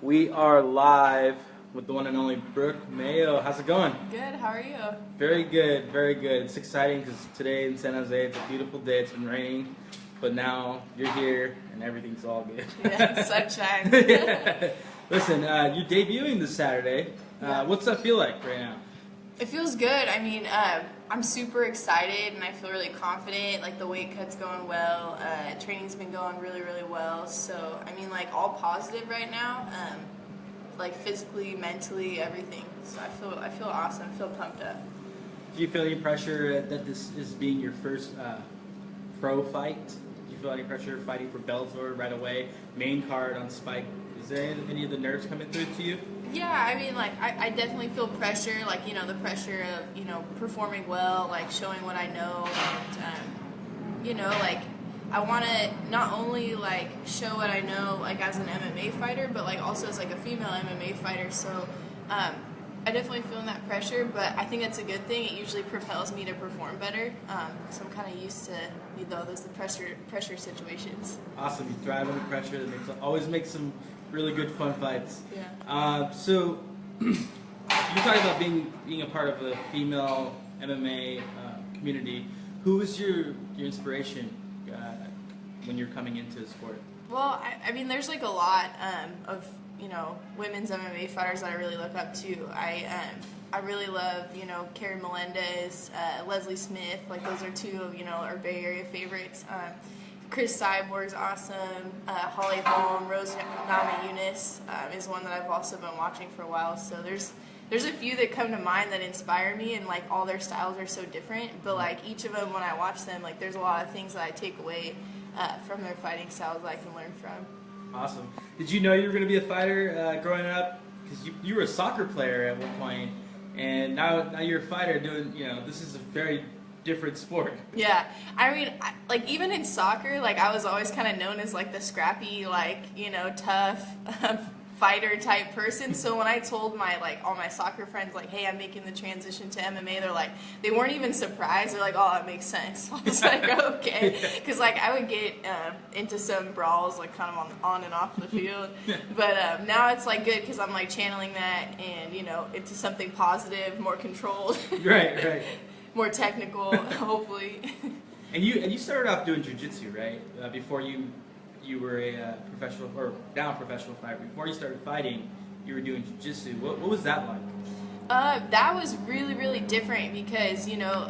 We are live with the one and only Brooke Mayo. How's it going? Good, how are you? Very good, very good. It's exciting because today in San Jose it's a beautiful day. It's been raining, but now you're here and everything's all good. Yeah, sunshine. Yeah. Listen, you're debuting this Saturday. Yeah. What's that feel like right now? It feels good. I mean, I'm super excited and I feel really confident. Like the weight cut's going well. Training's been going really, really well. So, I mean, like all positive right now. Like physically, mentally, everything. So I feel awesome. I feel pumped up. Do you feel any pressure that this is being your first pro fight? Do you feel any pressure fighting for Bellator right away? Main card on Spike. Is there any of the nerves coming through to you? Yeah, I mean, like, I definitely feel pressure, like, you know, the pressure of, you know, performing well, like, showing what I know, and, you know, like, I want to not only, like, show what I know, like, as an MMA fighter, but, like, also as, like, a female MMA fighter, so, I definitely feel that pressure, but I think that's a good thing. It usually propels me to perform better, so I'm kind of used to, you know, those pressure situations. Awesome, you thrive under pressure. That always makes some really good fun fights. Yeah. So you're talking about being a part of a female MMA community. Who was your inspiration when you're coming into the sport? Well, I mean, there's like a lot of, you know, women's MMA fighters that I really look up to. I really love, you know, Carrie Melendez, Leslie Smith. Like those are two of, you know, our Bay Area favorites. Chris Cyborg's awesome. Holly Holm, Rose Namajunas is one that I've also been watching for a while. So there's a few that come to mind that inspire me, and like all their styles are so different. But like each of them, when I watch them, like there's a lot of things that I take away from their fighting styles that I can learn from. Awesome. Did you know you were going to be a fighter growing up? Because you were a soccer player at one point, and now you're a fighter doing, you know, this is a very different sport. Yeah, I mean, like even in soccer, like I was always kind of known as like the scrappy, like, you know, tough fighter type person. So when I told all my soccer friends, like, hey, I'm making the transition to MMA, they weren't even surprised. They're like, oh, that makes sense. I was like, okay, because like I would get into some brawls, like kind of on and off the field, but now it's like good because I'm like channeling that and, you know, into something positive, more controlled. Right. More technical, hopefully. And you started off doing jiu-jitsu, right? Before you were a professional or now professional fighter. Before you started fighting, you were doing jiu-jitsu. What was that like? That was really, really different because, you know,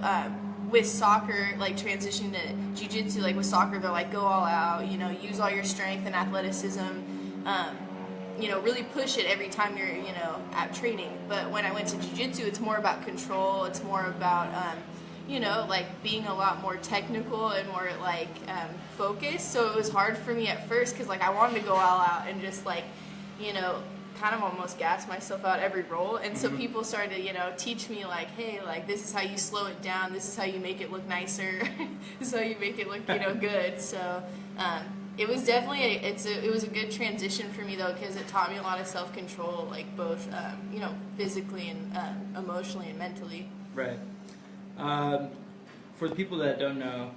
with soccer, like transitioning to jiu-jitsu, like with soccer, they're like go all out, you know, use all your strength and athleticism. You know, really push it every time you're, you know, at training. But when I went to jiu-jitsu, it's more about control. It's more about, you know, like being a lot more technical and more like focused. So it was hard for me at first because like I wanted to go all out and just like, you know, kind of almost gas myself out every roll. And so people started to, you know, teach me like, hey, like this is how you slow it down. This is how you make it look nicer. This is how you make it look, you know, good. So, it was definitely it was a good transition for me though because it taught me a lot of self-control, like both you know, physically and emotionally and mentally. Right. For the people that don't know,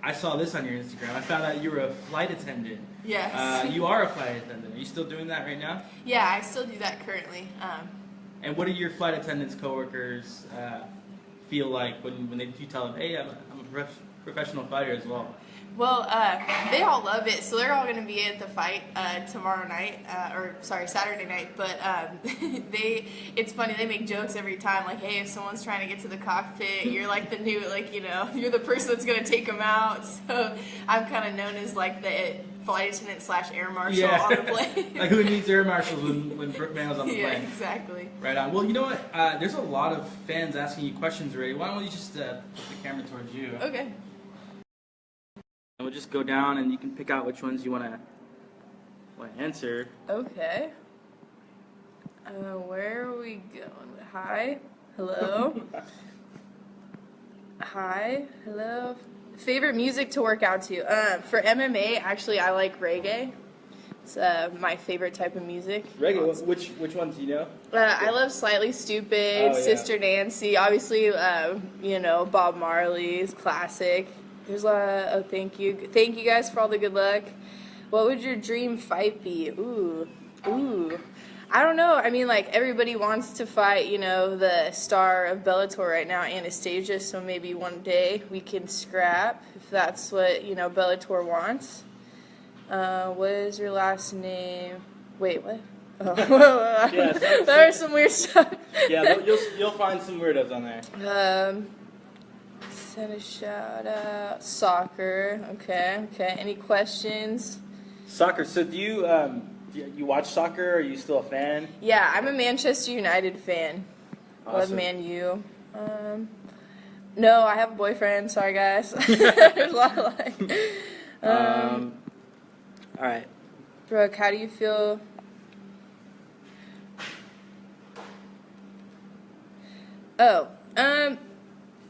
I saw this on your Instagram. I found out you were a flight attendant. Yes. You are a flight attendant. Are you still doing that right now? Yeah, I still do that currently. And what do your flight attendants coworkers feel like when you tell them, hey, I'm a professional fighter as well? Well, they all love it, so they're all going to be at the fight tomorrow night, Saturday night, but it's funny, they make jokes every time, like, hey, if someone's trying to get to the cockpit, you're like the new, like, you know, you're the person that's going to take them out, so I'm kind of known as, like, the flight attendant / air marshal on the plane. Like, who needs air marshals when Brooke Mayo's on the plane? Yeah, exactly. Right on. Well, you know what, there's a lot of fans asking you questions already. Why don't you just put the camera towards you? Okay. And we'll just go down and you can pick out which ones you want to answer. Okay. Where are we going? Hi. Hello. Hi. Hello. Favorite music to work out to? For MMA, actually, I like reggae. It's my favorite type of music. Reggae? Which ones do you know? I love Slightly Stupid, Sister Nancy. Obviously, you know, Bob Marley's classic. There's a lot of, oh, thank you guys for all the good luck. What would your dream fight be? Ooh, Ooh. I don't know. I mean, like, everybody wants to fight, you know, the star of Bellator right now, Anastasia, so maybe one day we can scrap if that's what, you know, Bellator wants. What is your last name? Wait, what? Oh, Yeah, there's some weird stuff. Yeah, you'll find some weirdos on there. Send a shout out. Soccer. Okay. Any questions? Soccer. So do you watch soccer? Are you still a fan? Yeah, I'm a Manchester United fan. Awesome. Love Man U. No, I have a boyfriend. Sorry, guys. There's a lot of like. All right. Brooke, how do you feel? Oh,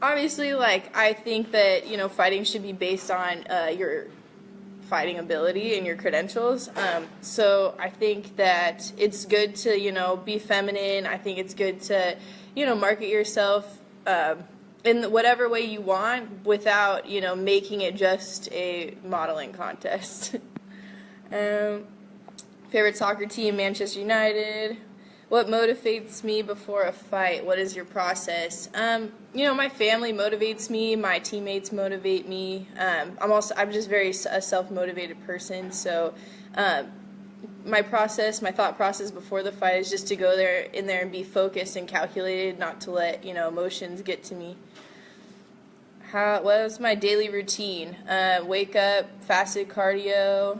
obviously, like, I think that, you know, fighting should be based on your fighting ability and your credentials. So I think that it's good to, you know, be feminine. I think it's good to, you know, market yourself in whatever way you want without, you know, making it just a modeling contest. Favorite soccer team, Manchester United. What motivates me before a fight? What is your process? You know, my family motivates me. My teammates motivate me. I'm just very a self-motivated person. So, my thought process before the fight is just to go in there and be focused and calculated, not to let, you know, emotions get to me. What was my daily routine? Wake up, fasted cardio,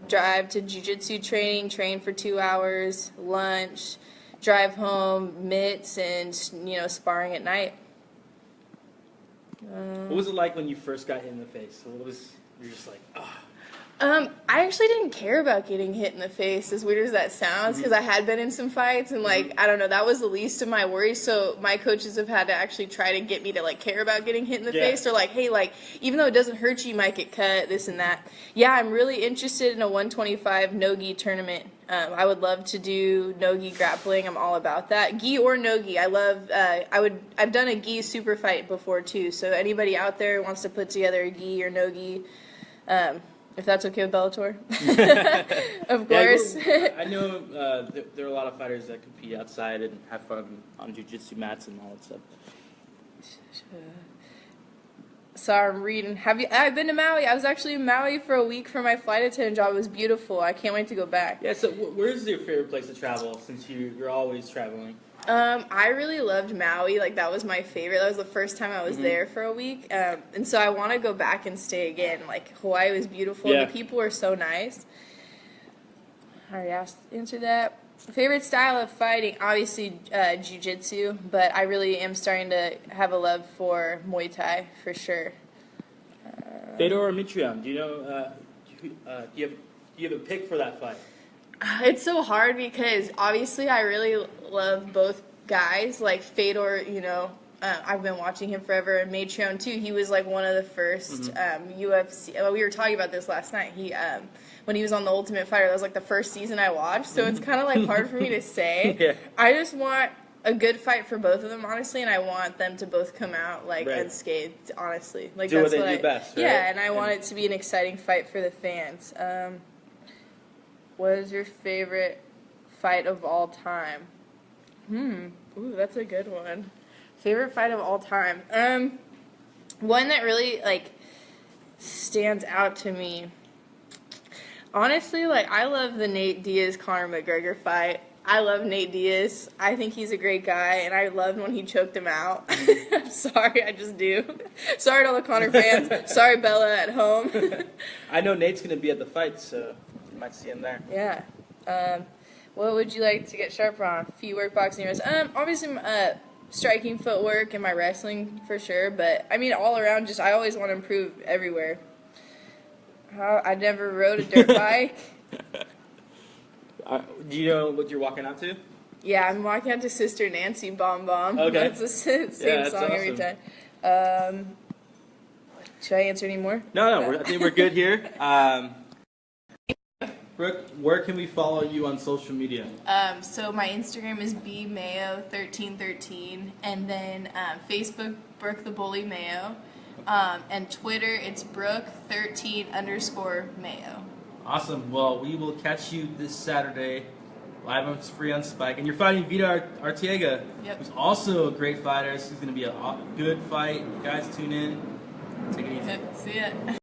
drive to jiu-jitsu training, train for 2 hours, lunch, drive home, mitts, and, you know, sparring at night. What was it like when you first got hit in the face? You're just like, ah. I actually didn't care about getting hit in the face, as weird as that sounds, because I had been in some fights, and, like, I don't know, that was the least of my worries, so my coaches have had to actually try to get me to, like, care about getting hit in the face. They're like, hey, like, even though it doesn't hurt you, you might get cut, this and that. Yeah, I'm really interested in a 125 no-gi tournament. I would love to do no-gi grappling. I'm all about that. Gi or no-gi. I love, I've done a gi super fight before, too, so anybody out there wants to put together a gi or no-gi, if that's okay with Bellator, of course. Yeah, I know there are a lot of fighters that compete outside and have fun on jiu-jitsu mats and all that stuff. Sorry, I'm reading. I've been to Maui. I was actually in Maui for a week for my flight attendant job. It was beautiful. I can't wait to go back. Yeah, so where's your favorite place to travel since you're always traveling? I really loved Maui. Like, that was my favorite. That was the first time I was there for a week. And so I want to go back and stay again. Like, Hawaii was beautiful. Yeah. The people were so nice. I already answered that. Favorite style of fighting? Obviously, jiu-jitsu. But I really am starting to have a love for Muay Thai, for sure. Fedor or Mitrione? Do you know, do you have a pick for that fight? It's so hard because obviously I really love both guys. Like Fedor, you know, I've been watching him forever, and Mitrione too. He was like one of the first UFC. Well, we were talking about this last night. He when he was on The Ultimate Fighter, that was like the first season I watched. So it's kind of like hard for me to say. Yeah. I just want a good fight for both of them, honestly, and I want them to both come out like unscathed. Honestly, like do that's what they do best. Right? Yeah, and I want it to be an exciting fight for the fans. What is your favorite fight of all time? Ooh, that's a good one. Favorite fight of all time. One that really, like, stands out to me. Honestly, like, I love the Nate Diaz-Conor McGregor fight. I love Nate Diaz. I think he's a great guy, and I loved when he choked him out. I'm sorry, I just do. Sorry to all the Conor fans. Sorry, Bella at home. I know Nate's going to be at the fight, so you might see him there. Yeah. What would you like to get sharper on? Feet work, boxing, wrist. Obviously, striking, footwork, and my wrestling for sure. But I mean, all around, I always want to improve everywhere. I never rode a dirt bike. Do you know what you're walking out to? Yeah, I'm walking out to Sister Nancy Bomb Bomb. Okay. That's the same song every time. Should I answer any more? No. I think we're good here. Brooke, where can we follow you on social media? So my Instagram is bmayo1313, and then Facebook, Brooke the Bully Mayo, and Twitter, it's Brooke13_Mayo. Awesome. Well, we will catch you this Saturday live on free on Spike. And you're fighting Vita Arteaga, Yep. who's also a great fighter. This is going to be a good fight. Guys, tune in. Take it easy. See ya.